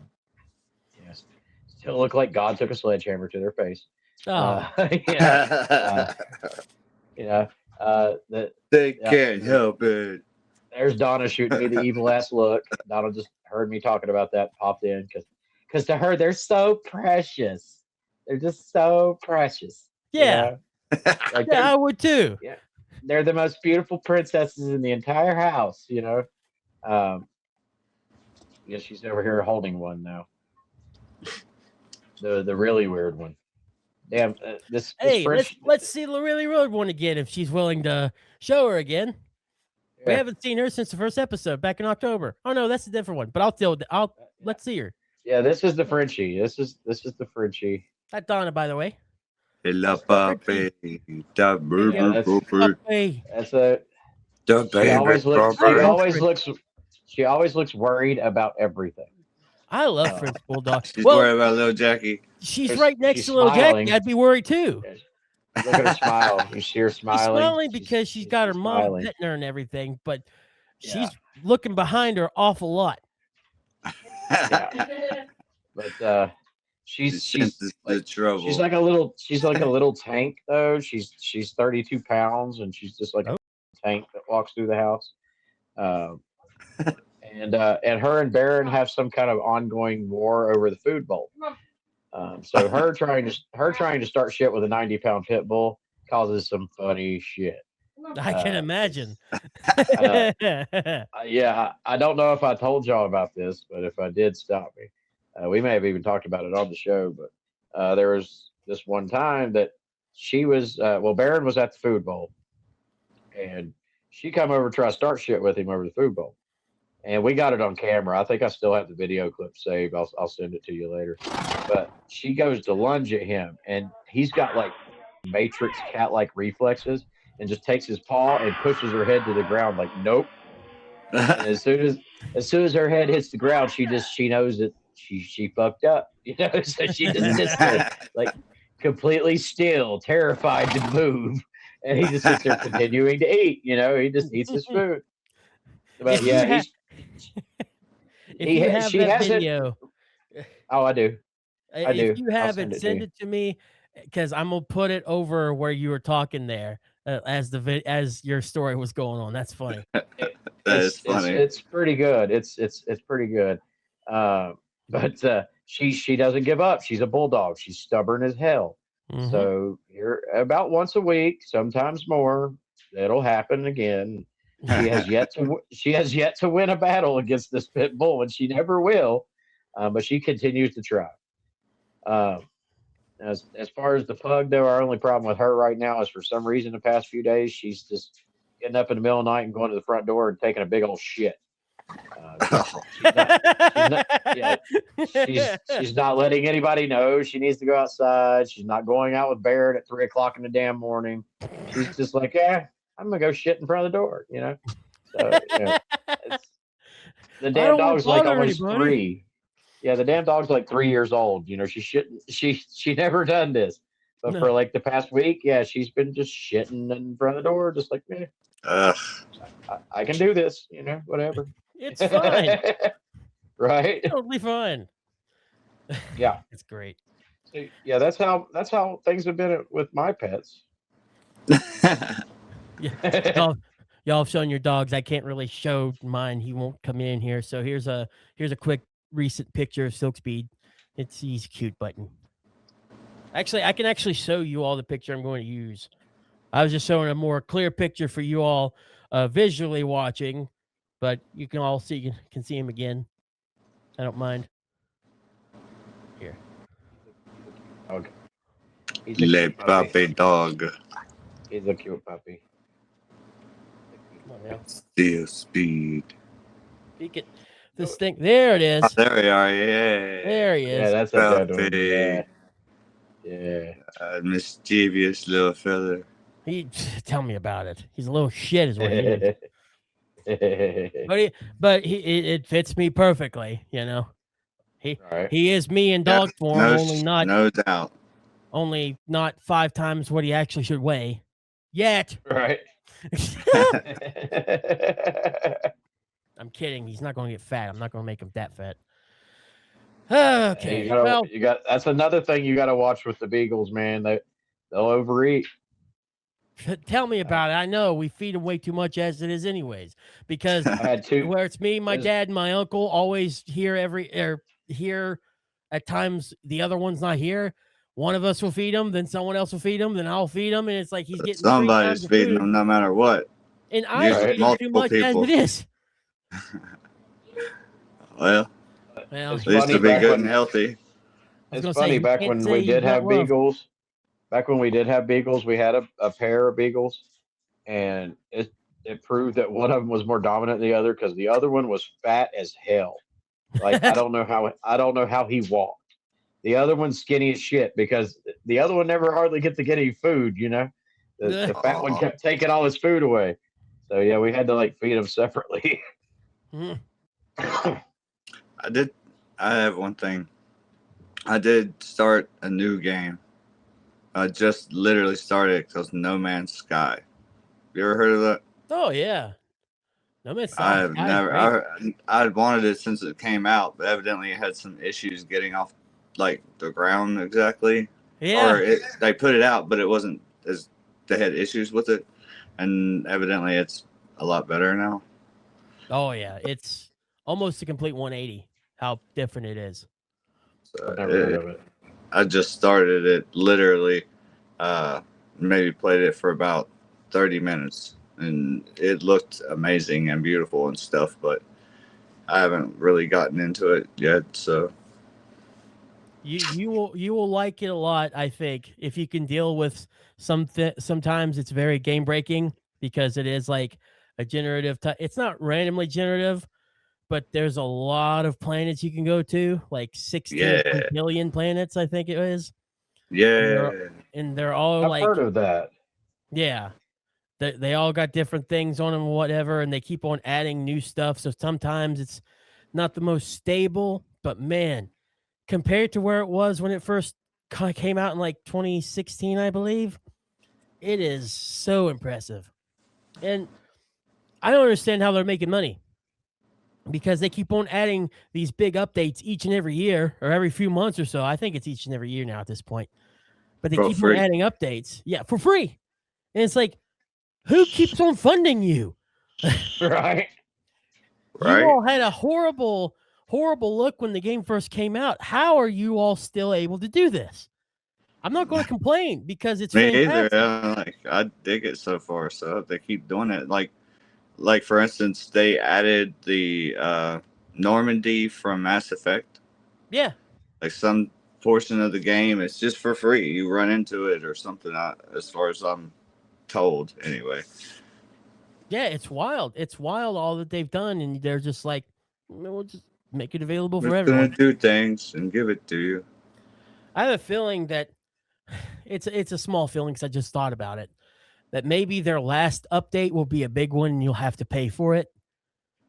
Yes, still look like God took a sledgehammer to their face. Oh, You know, uh, you know, the They yeah, can't help it. there's Donna shooting me the evil ass look. Donna just heard me talking about that, popped in because to her they're so precious. They're just so precious. You yeah. know, like Yeah, I would too. yeah, they're the most beautiful princesses in the entire house. Um, yeah, she's over here holding one now. The really weird one. Damn, this Hey, let's French. let's see the really road one again if she's willing to show her again. We Yeah, haven't seen her since the first episode back in October. Oh no, that's a different one. But I'll yeah, let's see her. yeah. This is the Frenchie. This is the Frenchie. That Donna, by the way. La Frenchie. papi, da There you Yeah, go. baby that's pooper, Hey, that's a. da She baby always looks. She pooper. love always French. looks. She always looks worried about everything. I love Uh, French bulldog. She's Well, worried about little Jackie. she's right next she's to little Jackie. smiling. I'd be worried too. Yeah, look at her smile. You see her She's smiling. smiling because she's got her She's mom smiling. petting her and everything, but Yeah, she's looking behind her awful lot. yeah. But She she's senses the like trouble. she's like a little tank though. She's 32 pounds and she's just like a Oh. tank that walks through the house. Um, and her and Baron have some kind of ongoing war over the food bowl. So her trying to start shit with a 90-pound pit bull causes some funny shit. I can imagine. Uh, yeah, I don't know if I told y'all about this, but if I did, stop me. We may have even talked about it on the show, but there was this one time that she was Baron was at the food bowl, and she come over to try to start shit with him over the food bowl, and we got it on camera. I think I still have the video clip saved. I'll send it to you later. But she goes to lunge at him, and he's got like Matrix cat like reflexes, and just takes his paw and pushes her head to the ground. Like, nope. And as soon as her head hits the ground, she knows that she fucked up. So she just sits there like completely still, terrified to move, and he just sits there continuing to eat. He just eats his food. But If you yeah, ha- if you have she that hasn't. video, Oh, I do. I if do. you I'll have send it, it to send you. it to me because I'm gonna put it over where you were talking there as your story was going on. That's funny. It, That is it's funny. it's pretty good. It's pretty good. But she doesn't give up. She's a bulldog. She's stubborn as hell. Mhm. So here about once a week, sometimes more. It'll happen again. She has yet to win a battle against this pit bull, and she never will. But she continues to try. Um, as far as the pug, though, our only problem with her right now is for some reason the past few days she's just getting up in the middle of the night and going to the front door and taking a big old shit. She's not. Yeah, she's not letting anybody know she needs to go outside. She's not going out with Barrett at 3 o'clock in the damn morning. She's just like, yeah, I'm gonna go shit in front of the door. So it's, the I damn don't want to dog's like bother almost anybody. 3. Yeah, the damn dog's like 3 years old. She shouldn't. She never done this, but for No, like the past week, yeah, she's been just shitting in front of the door, just like, man, Ugh. I can do this. Whatever. it's fine. Right? Totally fine. Yeah. It's great. So, yeah, that's how things have been with my pets. Yeah. Y'all have shown your dogs. I can't really show mine. He won't come in here. So here's a quick recent picture of Silk Speed. He's a cute button. Actually, I can actually show you all the picture I'm going to use. I was just showing a more clear picture for you all visually watching, but you can all can see him again. I don't mind. Here. He's a cute dog. He's a Le cute puppy. puppy dog. He's a cute puppy. Come on now. Steel speed. Peek it. This thing. There it is. Oh, there we are. Yeah. There he Yeah, is. that's a good one. Puppy. Yeah. Mischievous little fella. Tell me about it. He's a little shit, is what he is. But it fits me perfectly. He Right. he is me in Yeah, dog form, no doubt. only not 5 times what he actually should weigh. Yet. Right. I'm kidding. He's not going to get fat. I'm not going to make him that fat. You Okay. gotta, Well, you got. That's another thing you got to watch with the beagles, man. They'll overeat. tell me I, about it. I know we feed them way too much as it is, anyways. Because I had two. where it's me, my There's, dad, and my uncle always here at times the other one's not here. One of us will feed him, then someone else will feed him, then I'll feed him, and it's like he's getting 3 times Somebody's the feeding food, them no matter what. and I Usually right. feed him too multiple much as it people. is. Well, Well, It's at least funny to be back good and when healthy. I was it's going to say funny he back can't when we say he's did not have loved. beagles. Back when we did have beagles, we had a pair of beagles, and it proved that one of them was more dominant than the other because the other one was fat as hell. Like I don't know how he walked. The other one's skinny as shit because the other one never hardly get to get any food. The fat one Oh, kept taking all his food away. So yeah, we had to like feed them separately. Hmm. I did. I have one thing. I did start a new game. I just literally started because No Man's Sky. You ever heard of that? Oh yeah, No Man's I have Sky is never. great. I wanted it since it came out, but evidently it had some issues getting off like the ground exactly, Yeah. or they put it out, but it wasn't as they had issues with it, and evidently it's a lot better now. Oh yeah, it's almost a complete 180. How different it is. I've So never heard of it. I just started it literally, uh, maybe played it for about 30 minutes, and it looked amazing and beautiful and stuff, but I haven't really gotten into it yet. So You will like it a lot, I think, if you can deal with sometimes it's very game breaking because it is like a generative it's not randomly generative, but there's a lot of planets you can go to, like 16 yeah, billion planets, I think it is. And they're yeah, and they're all I've heard like, of that. yeah, they all got different things on them, whatever, and they keep on adding new stuff. So sometimes it's not the most stable, but man, compared to where it was when it first came out in like 2016, I believe, it is so impressive. And I don't understand how they're making money because they keep on adding these big updates each and every year or every few months or so. I think it's each and every year now at this point, but they for keep on free, adding updates. Yeah, for free. And it's like, who keeps on funding you? Right. You right? all had a horrible, horrible look when the game first came out. How are you all still able to do this? I'm not going to complain because it's Me either. fantastic. I dig it so far. So they keep doing it. Like for instance, they added the Normandy from Mass Effect. Yeah. Like some portion of the game, it's just for free. You run into it or something. As far as I'm told, anyway. Yeah, it's wild. It's wild all that they've done, and they're just like, we'll just make it available We're for just gonna everyone. do things and give it to you. I have a feeling that it's a small feeling because I just thought about it. That maybe their last update will be a big one, and you'll have to pay for it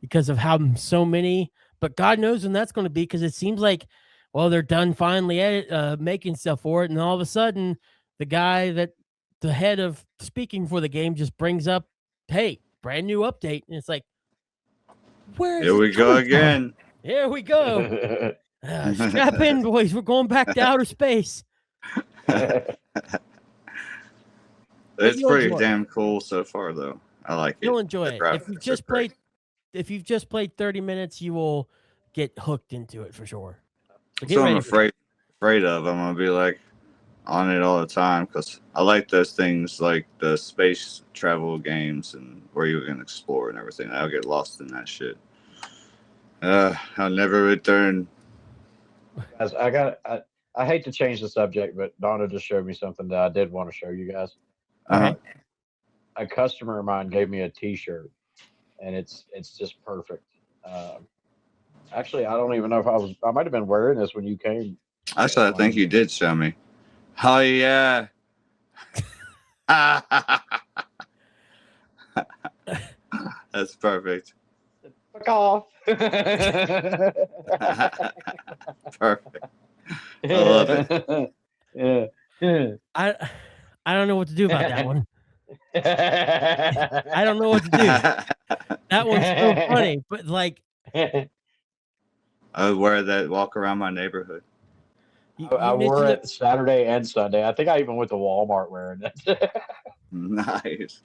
because of how so many. But God knows when that's going to be because it seems like, well, they're done finally making stuff for it, and all of a sudden, the head of speaking for the game, just brings up, "Hey, brand new update," and it's like, where is Here it we go coming from? again. Here we go. Strap in, boys. We're going back to outer space. But It's you'll pretty enjoy it. damn cool so far, though. I like it. You'll enjoy The it. graphics are great. If you've just played 30 minutes, you will get hooked into it for sure. So That's get what I'm ready for that. afraid of. I'm gonna be like on it all the time because I like those things, like the space travel games and where you can explore and everything. I'll get lost in that shit. I'll never return. Guys, I hate to change the subject, but Donna just showed me something that I did want to show you guys. Uh, Okay. A customer of mine gave me a T-shirt, and it's just perfect. Actually, I don't even know if I might have been wearing this when you came. actually, I think Wayne. you did show me. Oh yeah. That's perfect. Fuck off. Perfect. I love it. Yeah. Yeah. I don't know what to do about that one. I don't know what to do. That one's so funny, but like I would wear that, walk around my neighborhood. I you wore mentioned it. it Saturday and Sunday. I think I even went to Walmart wearing it. Nice.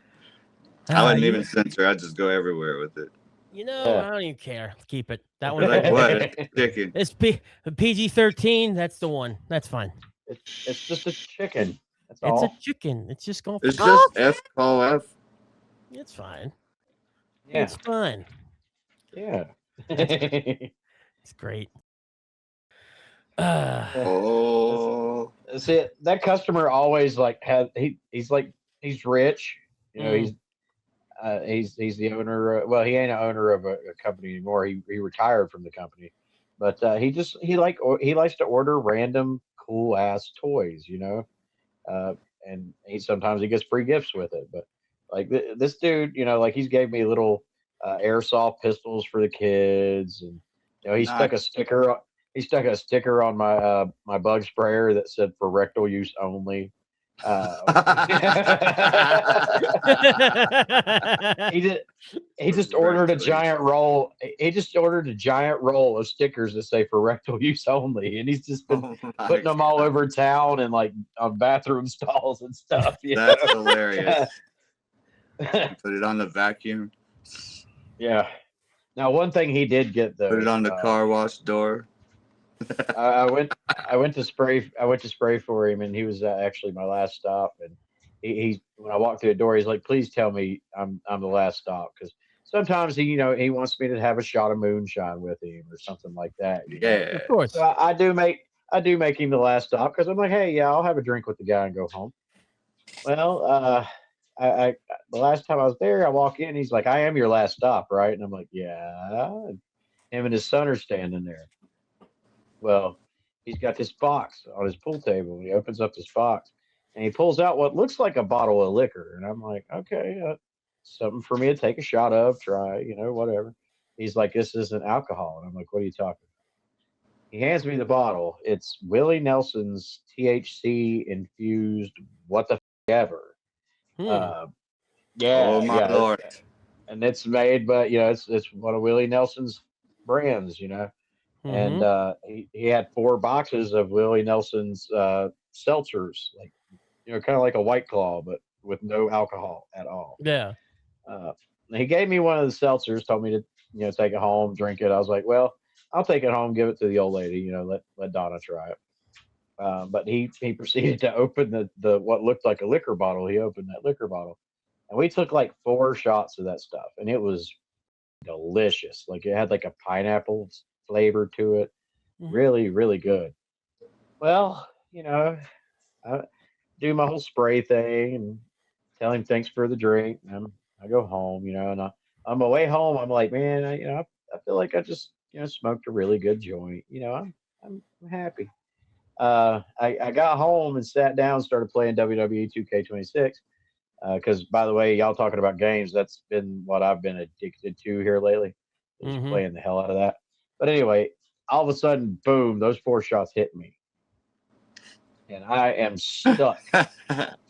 I wouldn't even censor. I'd just go everywhere with it. Yeah. I don't even care. Keep it. That You're one's like, cool. what? It's chicken. It's PG-13. That's the one. That's fine. It's just a chicken. That's It's a all. chicken. It's just going. It's just F call F. It's fine. Yeah. It's fine. Yeah. It's great. Oh. See, that customer always like has he's rich. You know, he's the owner. Well, he ain't an owner of a company anymore. He retired from the company, but he likes to order random cool ass toys. You know, and sometimes he gets free gifts with it. But like this dude, you know, like he's gave me little airsoft pistols for the kids, and you know he stuck a Nice. sticker. He stuck a sticker on my bug sprayer that said for rectal use only. He did. He just ordered a giant roll. He just ordered a giant roll of stickers that say for rectal use only, and he's just been Oh my putting them all God. over town and like on bathroom stalls and stuff. You That's know? hilarious. You put it on the vacuum. Yeah. Now, one thing he did get Put it though, on the car wash door. I went to spray for him, and he was actually my last stop. And he when I walked through the door, he's like, "Please tell me I'm the last stop," because sometimes he wants me to have a shot of moonshine with him or something like that. You know, Yeah. Of course. so I do make him the last stop because I'm like, hey, yeah, I'll have a drink with the guy and go home. Well, I the last time I was there, I walk in, he's like, I am your last stop, right? And I'm like, yeah. And him and his son are standing there. Well, he's got this box on his pool table. He opens up this box and he pulls out what looks like a bottle of liquor. And I'm like, okay, something for me to take a shot of, try, whatever. He's like, this isn't alcohol. And I'm like, what are you talking about? He hands me the bottle. It's Willie Nelson's THC infused what the ever. Hmm. Uh, Oh yeah, my yeah. Lord. And it's made, but it's one of Willie Nelson's brands, and Mm-hmm. he had 4 boxes of Willie Nelson's seltzers, like kind of like a White Claw, but with no alcohol at all. Yeah. Uh, he gave me one of the seltzers, told me to take it home, drink it. I was like, well, I'll take it home, give it to the old lady, let Donna try it. But he proceeded to open the what looked like a liquor bottle. He opened that liquor bottle, and we took like 4 shots of that stuff, and it was delicious. Like it had like a pineapple flavor to it. Mm-hmm. Really, really good. Well, I do my whole spray thing and tell him thanks for the drink. And I go home, and on my way home, I'm like, man, I feel like I just, smoked a really good joint. I'm happy. I got home and sat down, started playing WWE 2K26. Because by the way, y'all talking about games, that's been what I've been addicted to here lately. Just Mm-hmm. playing the hell out of that. But anyway, all of a sudden, boom, those 4 shots hit me. And I am stuck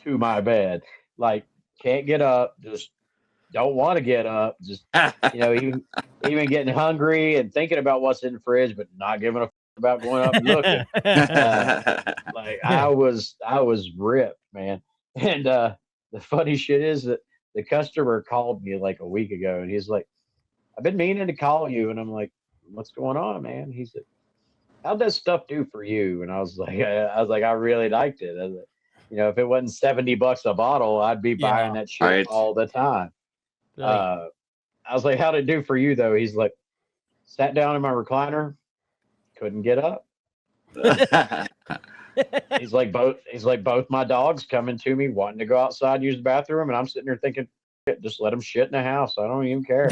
to my bed. Like, can't get up, just don't want to get up. Just, even getting hungry and thinking about what's in the fridge, but not giving a about going up and looking. Like I was ripped, man. And the funny shit is that the customer called me like a week ago, and he's like, "I've been meaning to call you," and I'm like, "What's going on, man?" He said, "How'd that stuff do for you?" And I was like, I really liked it. I was like, if it wasn't $70 a bottle, I'd be buying Yeah. that shit Right. all the time. Like, I was like, "How'd it do for you, though?" He's like, "Sat down in my recliner, couldn't get up." He's like both my dogs coming to me wanting to go outside and use the bathroom, and I'm sitting there thinking, just let them shit in the house. I don't even care.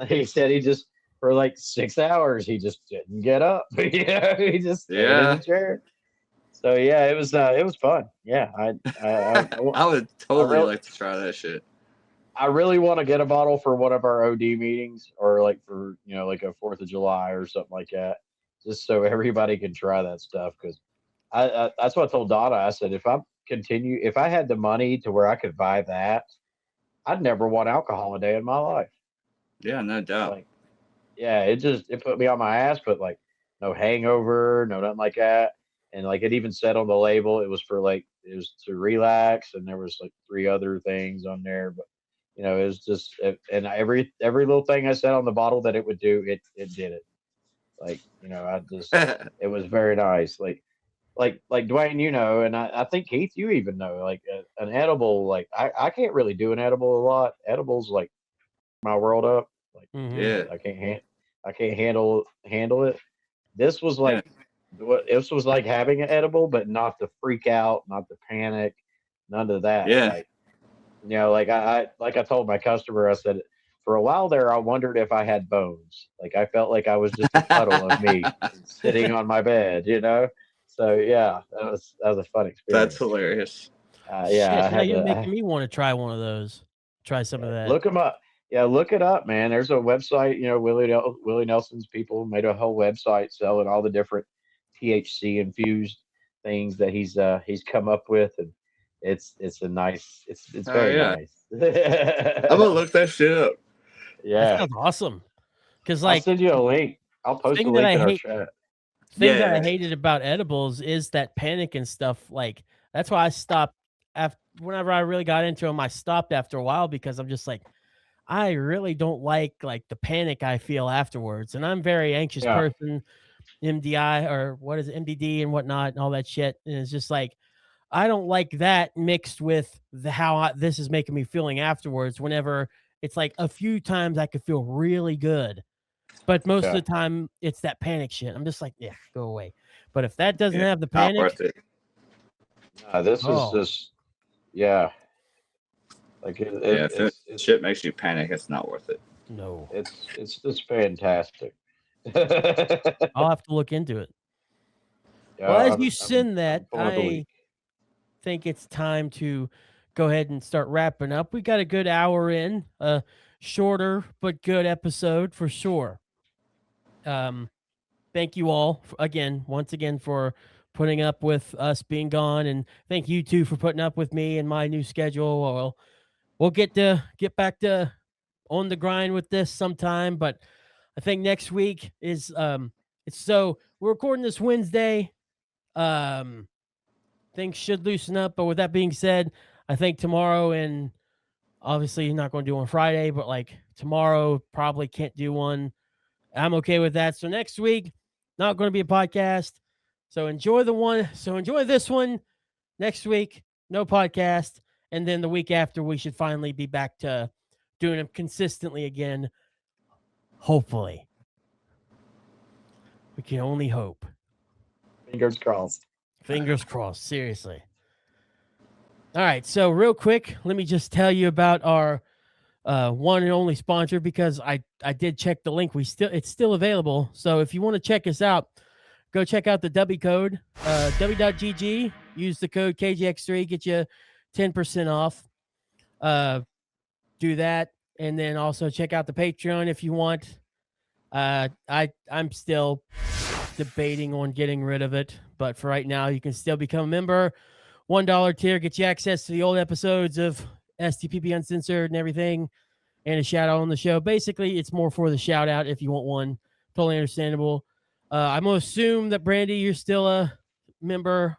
He said he just for like 6 hours he just didn't get up. He just stayed in Yeah. the chair. So yeah, it was fun. Yeah, I would I totally really like to try that shit. I really want to get a bottle for one of our OD meetings, or like for like a Fourth of July or something like that, just so everybody can try that stuff. Because I that's what I told Donna. I said if I had the money to where I could buy that, I'd never want alcohol a day in my life. Yeah, no doubt. Like, yeah, it put me on my ass, but like no hangover, no nothing like that. And like it even said on the label, it was to relax, and there was like three other things on there, but it was just and every little thing I said on the bottle that it would do, it did it. Like I just it was very nice. Like Dwayne, and I think Keith, you even know, like an edible. Like I can't really do an edible a lot. Edibles like my world up. Like Hmm. Yeah, I can't handle it. This was yeah, like this was like having an edible, but not the freak out, not the panic, none of that. yeah. Like like I told my customer, I said for a while there, I wondered if I had bones. Like I felt like I was just a puddle of meat sitting on my bed. So yeah, that was a fun That's experience. hilarious. Yeah, Shit, I now had you're to. making me want to try one of those. Try some of that. Look them up. Yeah, look it up, man. There's a website. Willie Nelson's people made a whole website selling all the different THC infused things that he's come up with, and it's Oh very yeah, nice. I'm gonna look that shit up. That Yeah, sounds awesome. Because I'll like send you a link. I'll post a thing that link I in our hate chat. thing that I Yeah. hated about edibles is that panic and stuff. Like that's why I stopped after whenever I really got into them. I stopped after a while because I'm just like I really don't like the panic I feel afterwards, and I'm a very anxious Yeah, person. MDI or what is it, MDD and whatnot and all that shit. And it's just like I don't like that mixed with this is making me feeling afterwards. Whenever it's like a few times I could feel really good, but most yeah. of the time it's that panic shit. I'm just like, yeah, go away. But if that doesn't Yeah, have the not panic, worth it. This is oh just yeah. Like Yeah, if it shit makes you panic, it's not worth it. no, it's just fantastic. Yeah, I'll have to look into it. Well, as you send that, I'm full of I belief. think it's time to go ahead and start wrapping up. We got a good hour in, a shorter but good episode for sure. Um, thank you all once again for putting up with us being gone, and thank you too for putting up with me and my new schedule. We'll get back to on the grind with this sometime, but I think next week is it's so we're recording this Wednesday. Um, things should loosen up, but with that being said, I think tomorrow and obviously not going to do on Friday, but like tomorrow probably can't do one. I'm okay with that. So next week, not going to be a podcast. So enjoy this one. Next week, no podcast. And then the week after, we should finally be back to doing them consistently again. Hopefully. We can only hope. Fingers crossed. Fingers crossed. Seriously. All right. So real quick, let me just tell you about our one and only sponsor because I did check the link. It's still available. So if you want to check us out, go check out the W code, w.gg. Use the code KGX3, get you 10% off. Do that, and then also check out the Patreon if you want. I'm still debating on getting rid of it, but for right now, you can still become a member. $1 tier gets you access to the old episodes of STPP Uncensored and everything, and a shout out on the show. Basically, it's more for the shout out if you want one. Totally understandable. I'm gonna assume that Brandy, you're still a member.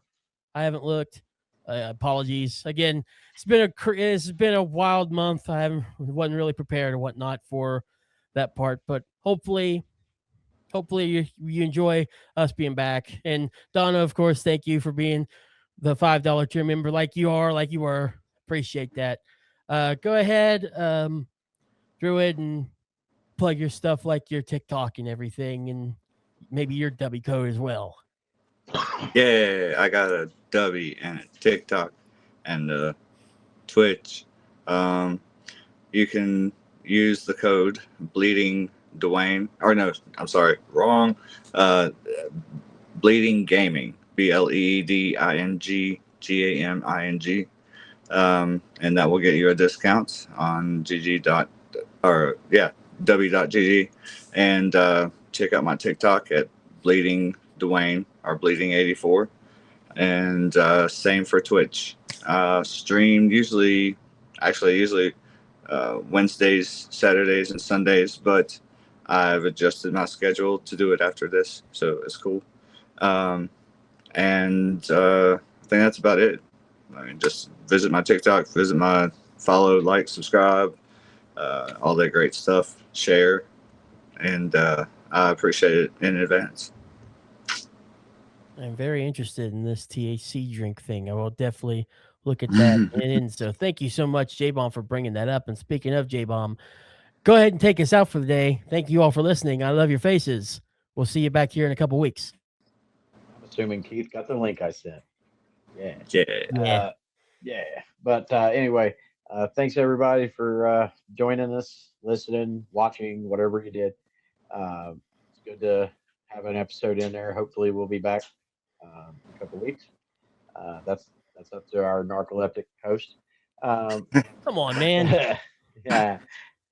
I haven't looked. Apologies again. It's been a wild month. Wasn't really prepared or whatnot for that part, but hopefully you enjoy us being back. And Donna, of course, thank you for being the $5 tier member, like you were. Appreciate that. Go ahead, Druid, and plug your stuff like your TikTok and everything, and maybe your W code as well. Yeah, I got a W and a TikTok and a Twitch. You can use the code Bleeding Dwayne. Or no, I'm sorry, wrong. Bleeding Gaming. BLEEDING GAMING. and that will get you a discount on w.gg, and check out my TikTok at Bleeding Dwayne or Bleeding84, and same for Twitch. Stream usually Wednesdays, Saturdays, and Sundays, but I've adjusted my schedule to do it after this, so it's cool. And I think that's about it. I mean, just visit my TikTok, visit my follow, like, subscribe, all that great stuff, share, and I appreciate it in advance. I'm very interested in this THC drink thing. I will definitely look at that. And so thank you so much, J-Bomb, for bringing that up. And speaking of J-Bomb, go ahead and take us out for the day. Thank you all for listening. I love your faces. We'll see you back here in a couple weeks. I'm assuming Keith got the link I sent. Yeah. Yeah. Yeah. But anyway, thanks everybody for joining us, listening, watching, whatever you did. It's good to have an episode in there. Hopefully, we'll be back in a couple weeks. That's up to our narcoleptic host. Come on, man. Yeah.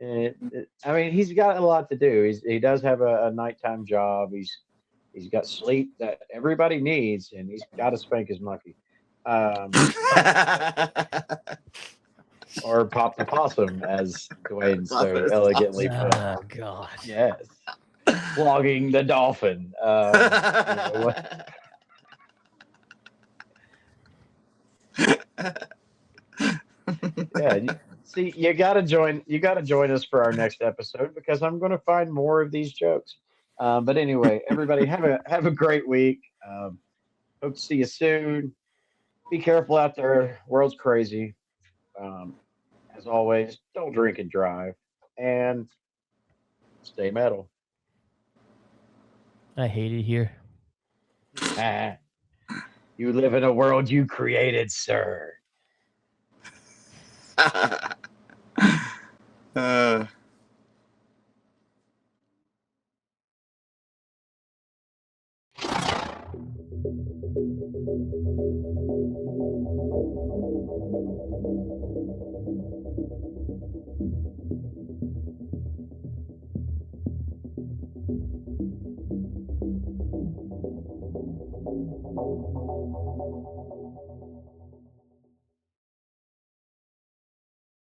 I mean, he's got a lot to do. He does have a nighttime job. He's got sleep that everybody needs, and he's got to spank his monkey, or pop the possum, as Dwayne so elegantly put. Oh, God. Yes, flogging the dolphin. Yeah. See, you gotta join. You gotta join us for our next episode because I'm going to find more of these jokes. But anyway, everybody have a great week. Hope to see you soon. Be careful out there. World's crazy. As always, don't drink and drive, and stay metal. I hate it here. You live in a world you created, sir.